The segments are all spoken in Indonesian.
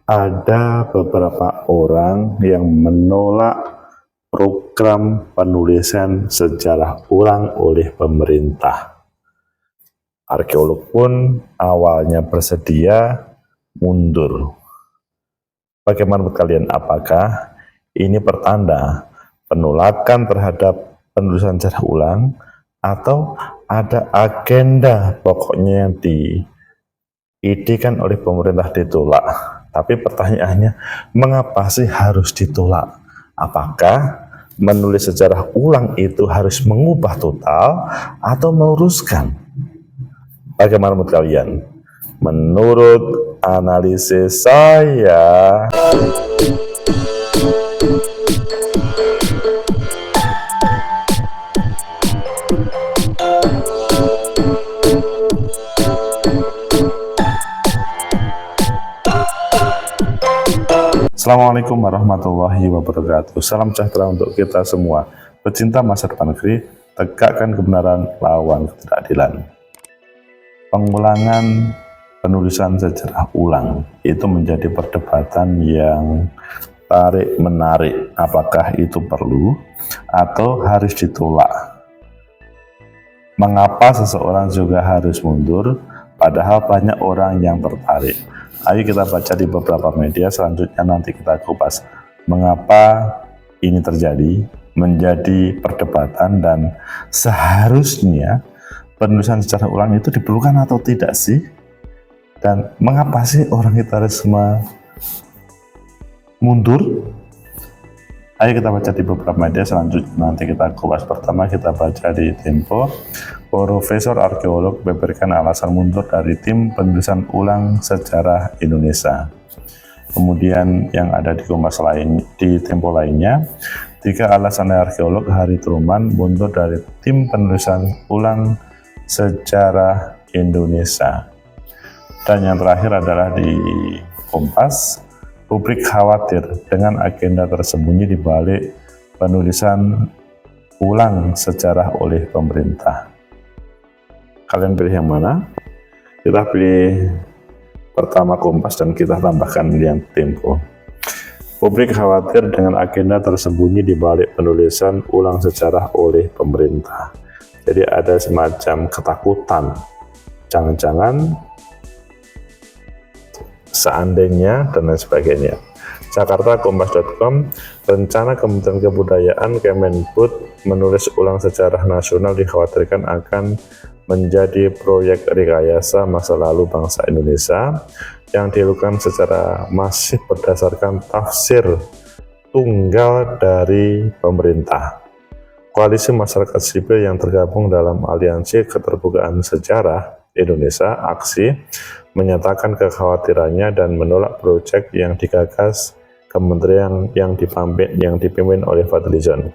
Ada beberapa orang yang menolak program penulisan sejarah ulang oleh pemerintah. Arkeolog pun awalnya bersedia mundur. Bagaimana menurut kalian? Apakah ini pertanda penolakan terhadap penulisan sejarah ulang atau ada agenda pokoknya yang diidekan oleh pemerintah ditolak? Tapi pertanyaannya, mengapa sih harus ditolak? Apakah menulis sejarah ulang itu harus mengubah total atau meluruskan? Bagaimana menurut kalian? Menurut analisis saya, Assalamualaikum warahmatullahi wabarakatuh. Salam sejahtera untuk kita semua. Pecinta masa depan negeri, tegakkan kebenaran, lawan ketidakadilan. Pengulangan penulisan sejarah ulang itu menjadi perdebatan yang tarik-menarik. Apakah itu perlu atau harus ditolak? Mengapa seseorang juga harus mundur, padahal banyak orang yang tertarik? Ayo kita baca di beberapa media, selanjutnya nanti kita kupas mengapa ini terjadi, menjadi perdebatan, dan seharusnya penulisan sejarah ulang itu diperlukan atau tidak sih? Dan mengapa sih orang Hitarisme mundur? Ayo kita baca di beberapa media, selanjutnya nanti kita kupas. Pertama kita baca di Tempo. Profesor arkeolog beberkan alasan mundur dari tim penulisan ulang sejarah Indonesia. Kemudian yang ada di Kompas lain, di Tempo lainnya, 3 alasan arkeolog Hari Truman mundur dari tim penulisan ulang sejarah Indonesia. Dan yang terakhir adalah di Kompas, publik khawatir dengan agenda tersembunyi di balik penulisan ulang sejarah oleh pemerintah. Kalian pilih yang mana? Kita pilih pertama Kompas dan kita tambahkan yang Tempo. Publik khawatir dengan agenda tersembunyi di balik penulisan ulang sejarah oleh pemerintah. Jadi ada semacam ketakutan. Jangan-jangan, seandainya, dan lain sebagainya. Jakarta, Kompas.com, rencana Kementerian Kebudayaan Kemendikbud menulis ulang sejarah nasional dikhawatirkan akan menjadi proyek rekayasa masa lalu bangsa Indonesia yang dilakukan secara masif berdasarkan tafsir tunggal dari pemerintah. Koalisi masyarakat sipil yang tergabung dalam Aliansi Keterbukaan Sejarah Indonesia (AKSI) menyatakan kekhawatirannya dan menolak proyek yang digagas kementerian yang dipimpin oleh Fadlizon.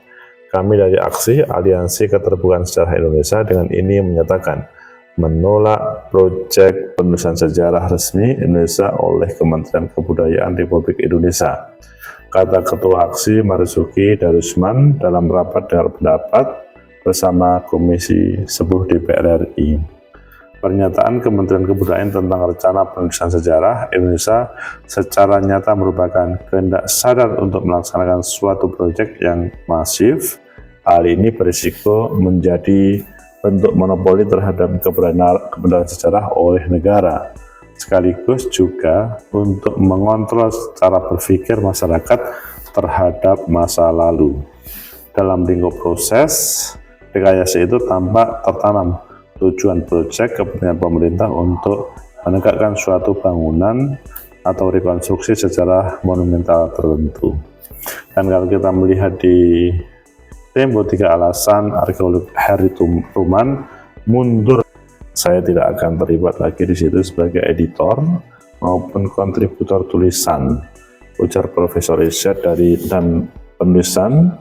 Kami dari AKSI, Aliansi Keterbukaan Sejarah Indonesia, dengan ini menyatakan menolak proyek penulisan sejarah resmi Indonesia oleh Kementerian Kebudayaan Republik Indonesia, kata Ketua AKSI Marzuki Darusman dalam rapat dengar pendapat bersama Komisi 10 DPR RI. Pernyataan Kementerian Kebudayaan tentang rencana penulisan sejarah Indonesia secara nyata merupakan kehendak sadar untuk melaksanakan suatu proyek yang masif. Hal ini berisiko menjadi bentuk monopoli terhadap kebenaran sejarah oleh negara, sekaligus juga untuk mengontrol cara berpikir masyarakat terhadap masa lalu. Dalam lingkup proses rekayasa itu tampak tertanam tujuan proyek kepentingan pemerintah untuk menegakkan suatu bangunan atau rekonstruksi sejarah monumental tertentu. Dan kalau kita melihat di Tempo, 3 alasan arkeolog Hari Truman mundur. Saya tidak akan terlibat lagi di situ sebagai editor maupun kontributor tulisan, ujar Profesor riset dan penulisan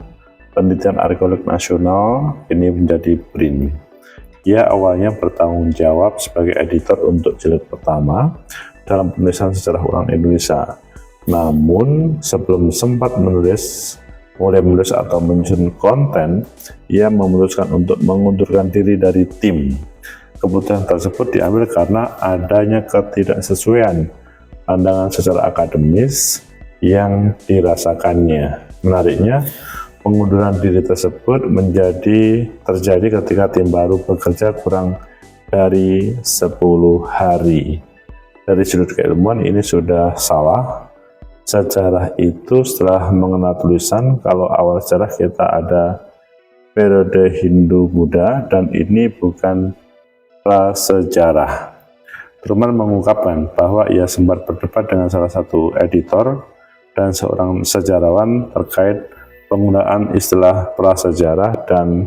Penelitian Arkeolog Nasional ini menjadi BRIN. Ia awalnya bertanggung jawab sebagai editor untuk jilid pertama dalam penulisan sejarah ulang Indonesia. Namun sebelum sempat mulai menulis atau menyusun konten, ia memutuskan untuk mengundurkan diri dari tim. Keputusan tersebut diambil karena adanya ketidaksesuaian pandangan secara akademis yang dirasakannya. Menariknya, pengunduran diri tersebut terjadi ketika tim baru bekerja kurang dari 10 hari. Dari sudut keilmuan ini sudah salah. Sejarah itu setelah mengenal tulisan, kalau awal sejarah kita ada periode Hindu-Buddha dan ini bukan prasejarah. Truman mengungkapkan bahwa ia sempat berdebat dengan salah satu editor dan seorang sejarawan terkait penggunaan istilah prasejarah dan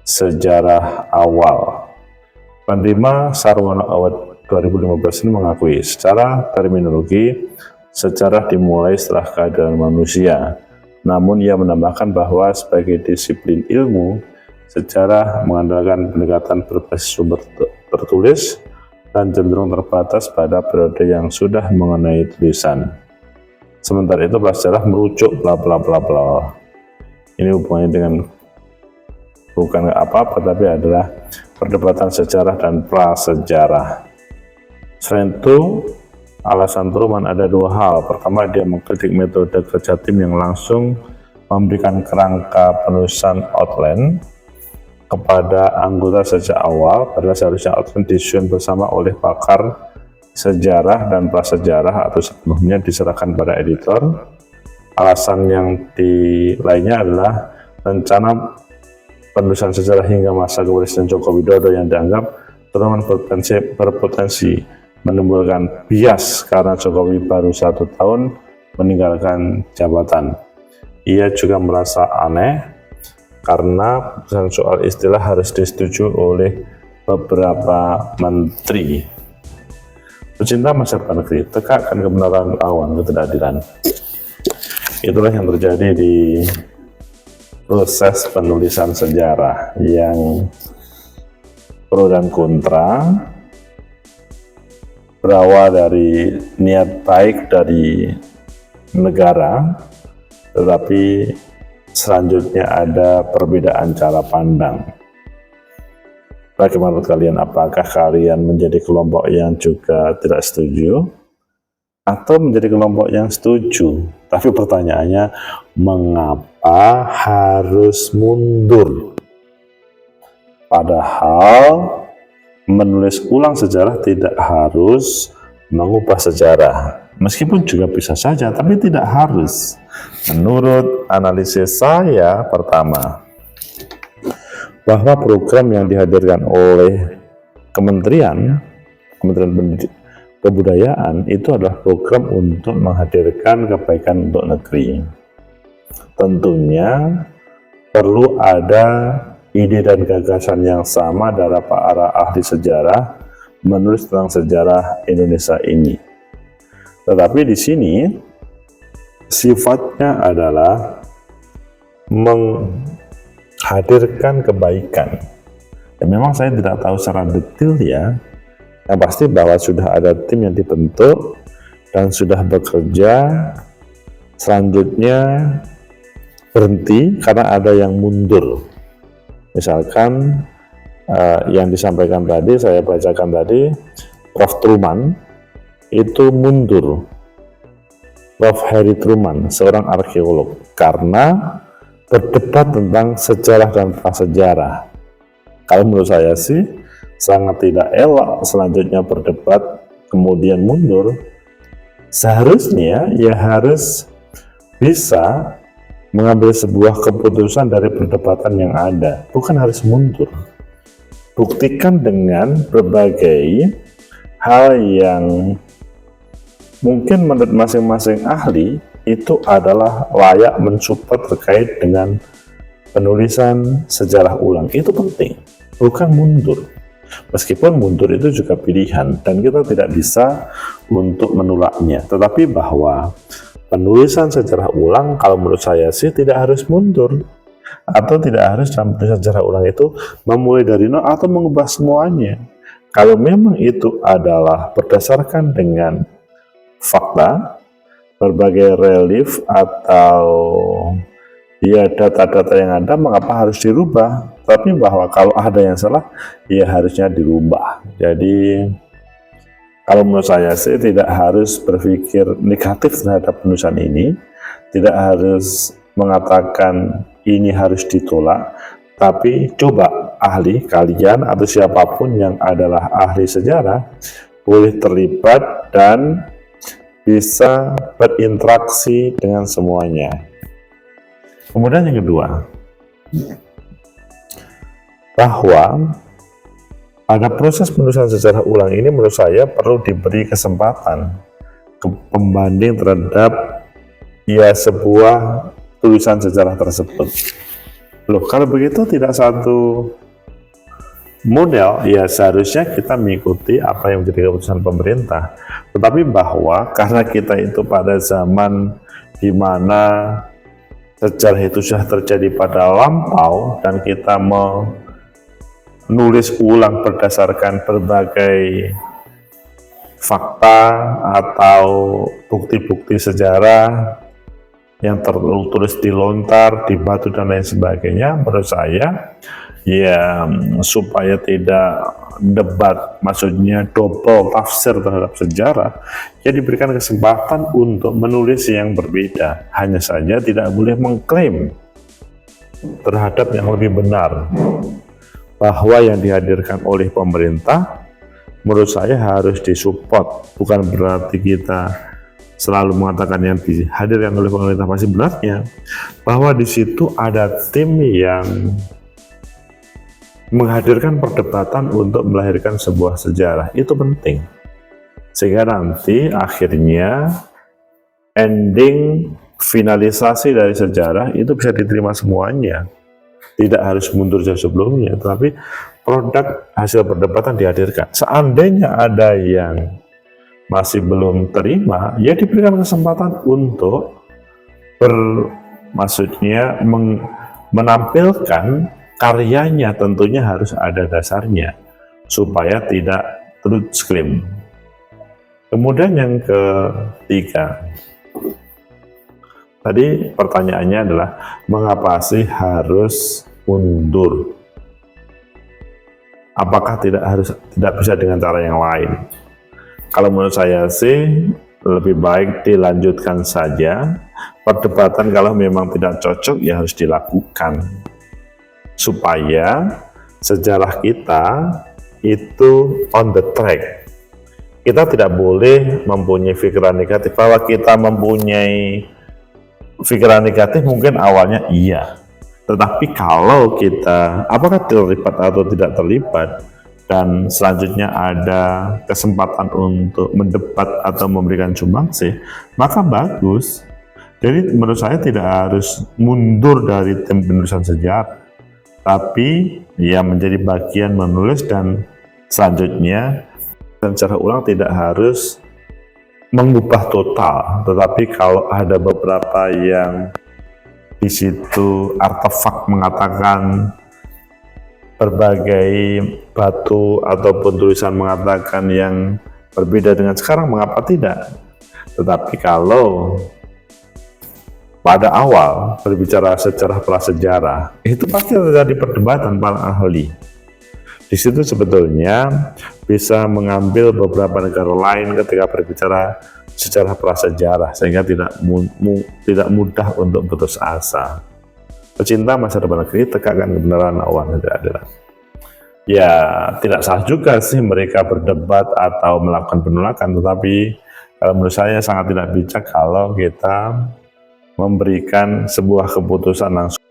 sejarah awal. Penerima Sarwono Award 2015 ini mengakui secara terminologi sejarah dimulai setelah kehadiran manusia. Namun ia menambahkan bahwa sebagai disiplin ilmu, sejarah mengandalkan pendekatan berbasis sumber tertulis dan cenderung terbatas pada periode yang sudah mengenai tulisan. Sementara itu prasejarah merujuk bla bla bla bla. Ini hubungannya dengan bukan apa-apa tapi adalah perdebatan sejarah dan prasejarah. Selain itu, alasan Truman ada dua hal. Pertama, dia mengkritik metode kerja tim yang langsung memberikan kerangka penulisan outline kepada anggota sejak awal, padahal seharusnya outline disusun bersama oleh pakar sejarah dan prasejarah atau sebelumnya diserahkan pada editor. Alasan yang lainnya adalah rencana penulisan sejarah hingga masa kepemimpinan Joko Widodo yang dianggap Truman berpotensi menimbulkan bias karena Jokowi baru 1 tahun meninggalkan jabatan. Ia juga merasa aneh karena keputusan soal istilah harus disetujui oleh beberapa menteri. Pecinta masyarakat negeri, tegakkan kebenaran lawan ketidakadilan. Itulah yang terjadi di proses penulisan sejarah yang pro dan kontra, berawal dari niat baik dari negara, tetapi selanjutnya ada perbedaan cara pandang. Bagaimana menurut kalian? Apakah kalian menjadi kelompok yang juga tidak setuju atau menjadi kelompok yang setuju? Tapi pertanyaannya, mengapa harus mundur? Padahal menulis ulang sejarah tidak harus mengubah sejarah, meskipun juga bisa saja, tapi tidak harus. Menurut analisis saya, pertama, bahwa program yang dihadirkan oleh Kementerian Kebudayaan itu adalah program untuk menghadirkan kebaikan untuk negeri. Tentunya perlu ada ide dan gagasan yang sama dari para ahli sejarah menulis tentang sejarah Indonesia ini. Tetapi di sini sifatnya adalah menghadirkan kebaikan. Dan memang saya tidak tahu secara detail ya. Yang pasti bahwa sudah ada tim yang dibentuk dan sudah bekerja. Selanjutnya berhenti karena ada yang mundur. Misalkan yang disampaikan tadi, saya bacakan tadi, Prof. Truman itu mundur. Prof. Harry Truman, seorang arkeolog, karena berdebat tentang sejarah dan prasejarah. Kalau menurut saya sih sangat tidak elok selanjutnya berdebat kemudian mundur. Seharusnya ya harus bisa mengambil sebuah keputusan dari perdebatan yang ada, bukan harus mundur. Buktikan dengan berbagai hal yang mungkin menurut masing-masing ahli itu adalah layak mensupport terkait dengan penulisan sejarah ulang. Itu penting, bukan mundur. Meskipun mundur itu juga pilihan dan kita tidak bisa untuk menolaknya, tetapi bahwa penulisan sejarah ulang kalau menurut saya sih tidak harus mundur, atau tidak harus dalam penulisan sejarah ulang itu memulai dari nol atau mengubah semuanya. Kalau memang itu adalah berdasarkan dengan fakta, berbagai relief atau ya data-data yang ada, mengapa harus dirubah? Tapi bahwa kalau ada yang salah, ya harusnya dirubah. Jadi Kalau menurut saya sih tidak harus berpikir negatif terhadap penulisan ini, tidak harus mengatakan ini harus ditolak, tapi coba ahli kalian atau siapapun yang adalah ahli sejarah boleh terlibat dan bisa berinteraksi dengan semuanya. Kemudian yang kedua, bahwa pada proses penulisan sejarah ulang ini menurut saya perlu diberi kesempatan pembanding terhadap sebuah tulisan sejarah tersebut. Loh, kalau begitu tidak satu model, ya seharusnya kita mengikuti apa yang menjadi keputusan pemerintah. Tetapi bahwa karena kita itu pada zaman di mana sejarah itu sudah terjadi pada lampau dan kita menulis ulang berdasarkan berbagai fakta atau bukti-bukti sejarah yang tertulis di lontar, di batu dan lain sebagainya, menurut saya ya supaya tidak debat, maksudnya double tafsir terhadap sejarah, ya diberikan kesempatan untuk menulis yang berbeda. Hanya saja tidak boleh mengklaim terhadap yang lebih benar. Bahwa yang dihadirkan oleh pemerintah menurut saya harus disupport, bukan berarti kita selalu mengatakan yang dihadirkan oleh pemerintah pasti benarnya, bahwa di situ ada tim yang menghadirkan perdebatan untuk melahirkan sebuah sejarah. Itu penting, sehingga nanti akhirnya ending finalisasi dari sejarah itu bisa diterima semuanya, tidak harus mundur jauh sebelumnya, tetapi produk hasil perdebatan dihadirkan. Seandainya ada yang masih belum terima, ya diberikan kesempatan untuk menampilkan karyanya, tentunya harus ada dasarnya supaya tidak truth claim. Kemudian yang ketiga, tadi pertanyaannya adalah mengapa sih harus mundur? Apakah tidak bisa dengan cara yang lain? Kalau menurut saya sih lebih baik dilanjutkan saja perdebatan. Kalau memang tidak cocok ya harus dilakukan supaya sejarah kita itu on the track. Kita tidak boleh mempunyai pikiran negatif. Bahwa kita mempunyai pikiran negatif mungkin awalnya iya, tetapi kalau kita apakah terlibat atau tidak terlibat dan selanjutnya ada kesempatan untuk mendebat atau memberikan sumbangsih, maka bagus. Jadi menurut saya tidak harus mundur dari tim penulisan sejarah, tapi ya menjadi bagian menulis, dan selanjutnya dan secara ulang tidak harus mengubah total, tetapi kalau ada beberapa yang di situ artefak mengatakan berbagai batu ataupun tulisan mengatakan yang berbeda dengan sekarang, mengapa tidak? Tetapi kalau pada awal berbicara sejarah prasejarah, itu pasti terjadi perdebatan para ahli. Di situ sebetulnya bisa mengambil beberapa negara lain ketika berbicara sejarah prasejarah, sehingga tidak mudah untuk putus asa. Pecinta masa depan negeri, tegakkan kebenaran, lawan ketidakadilan. Ya tidak salah juga sih mereka berdebat atau melakukan penolakan, tetapi kalau menurut saya sangat tidak bijak kalau kita memberikan sebuah keputusan langsung